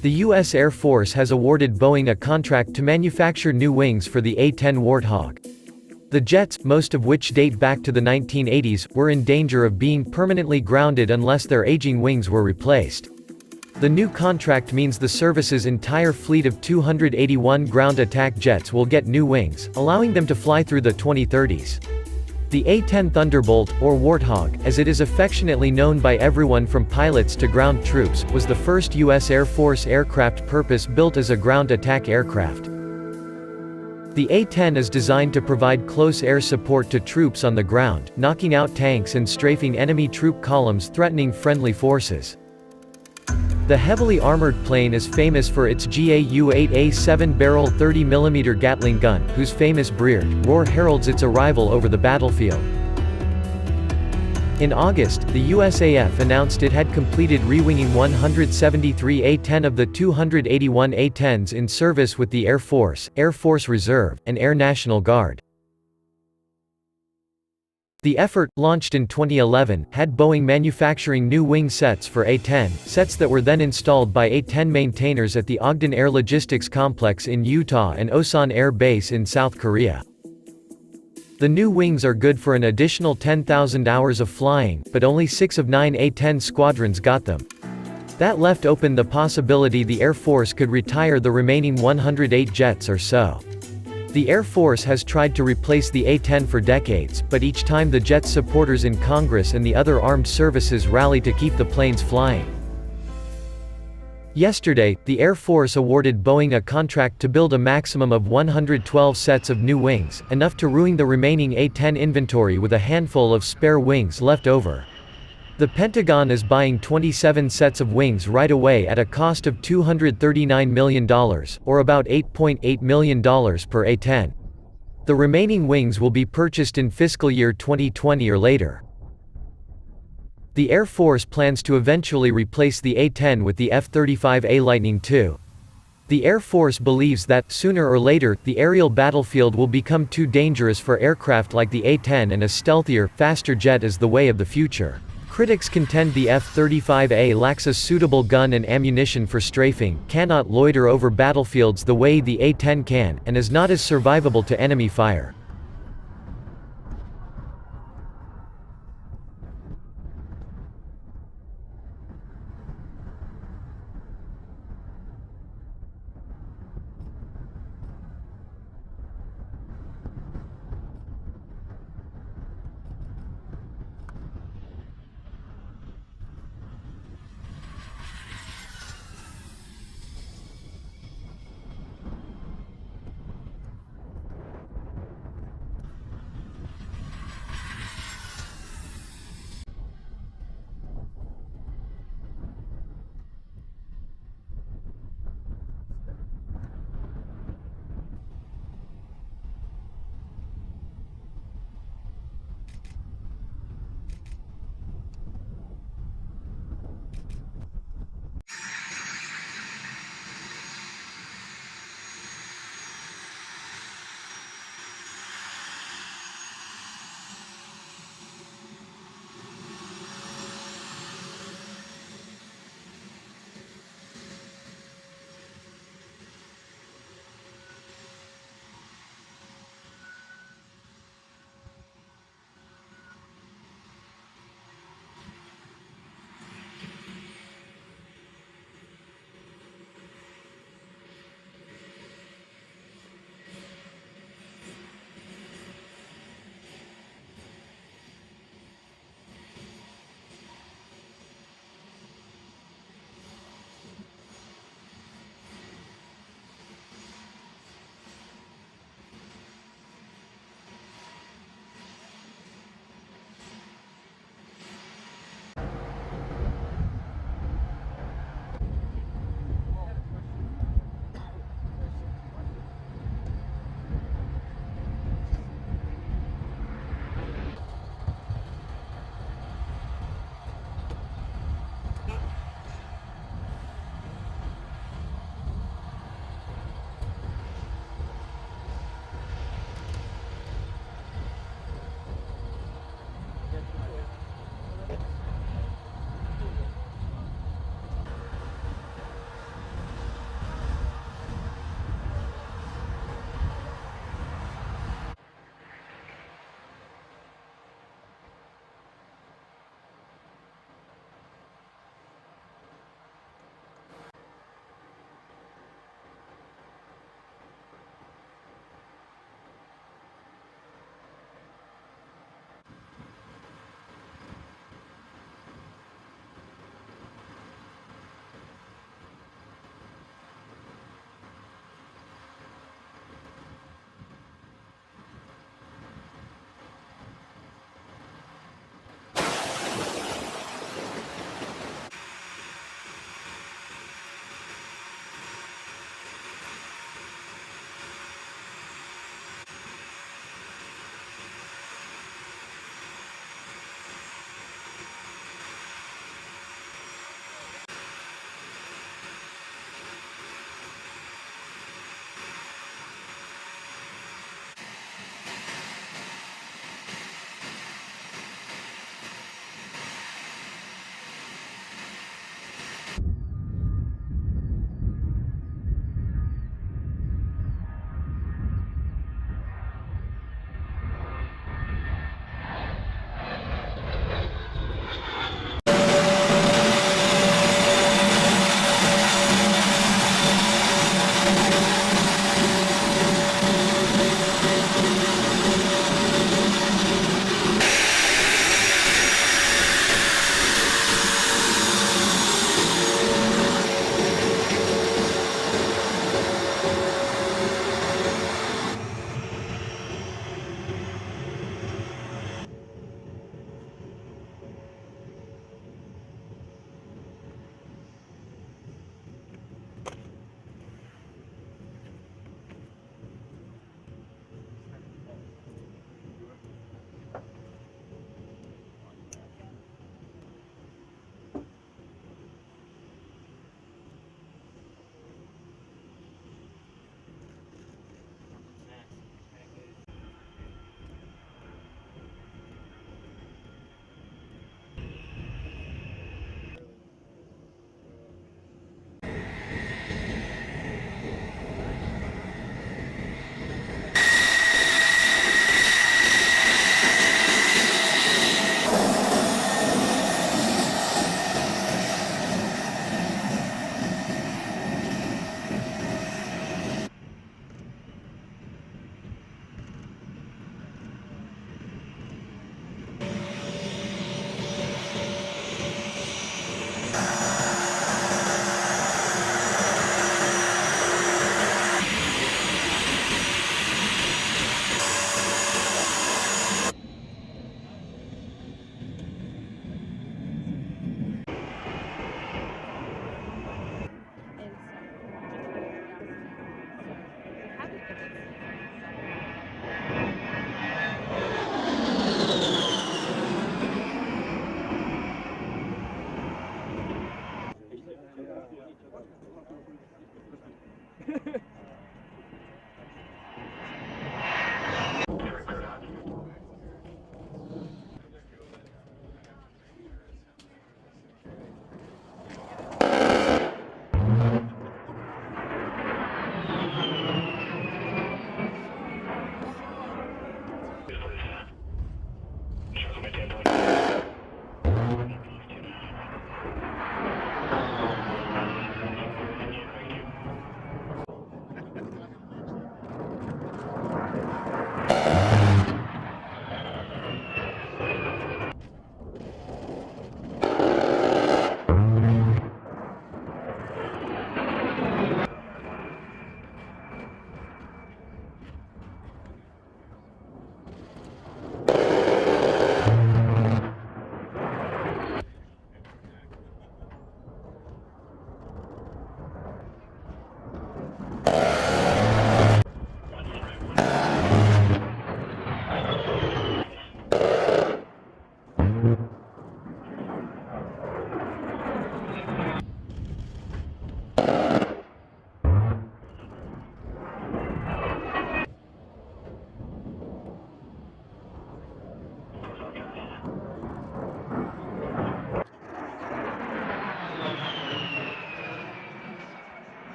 The U.S. Air Force has awarded Boeing a contract to manufacture new wings for the A-10 Warthog. The jets, most of which date back to the 1980s, were in danger of being permanently grounded unless their aging wings were replaced. The new contract means the service's entire fleet of 281 ground attack jets will get new wings, allowing them to fly through the 2030s. The A-10 Thunderbolt, or Warthog, as it is affectionately known by everyone from pilots to ground troops, was the first U.S. Air Force aircraft purpose-built as a ground attack aircraft. The A-10 is designed to provide close air support to troops on the ground, knocking out tanks and strafing enemy troop columns threatening friendly forces. The heavily armored plane is famous for its GAU-8A 7-barrel 30mm Gatling gun, whose famous Breard roar heralds its arrival over the battlefield. In August, the USAF announced it had completed rewinging 173 A-10 of the 281 A-10s in service with the Air Force, Air Force Reserve, and Air National Guard. The effort, launched in 2011, had Boeing manufacturing new wing sets for A-10, sets that were then installed by A-10 maintainers at the Ogden Air Logistics Complex in Utah and Osan Air Base in South Korea. The new wings are good for an additional 10,000 hours of flying, but only 6 of 9 A-10 squadrons got them. That left open the possibility the Air Force could retire the remaining 108 jets or so. The Air Force has tried to replace the A-10 for decades, but each time the jet's supporters in Congress and the other armed services rally to keep the planes flying. Yesterday, the Air Force awarded Boeing a contract to build a maximum of 112 sets of new wings, enough to ruin the remaining A-10 inventory with a handful of spare wings left over. The Pentagon is buying 27 sets of wings right away at a cost of $239 million, or about $8.8 million per A-10. The remaining wings will be purchased in fiscal year 2020 or later. The Air Force plans to eventually replace the A-10 with the F-35A Lightning II. The Air Force believes that, sooner or later, the aerial battlefield will become too dangerous for aircraft like the A-10 and a stealthier, faster jet is the way of the future. Critics contend the F-35A lacks a suitable gun and ammunition for strafing, cannot loiter over battlefields the way the A-10 can, and is not as survivable to enemy fire.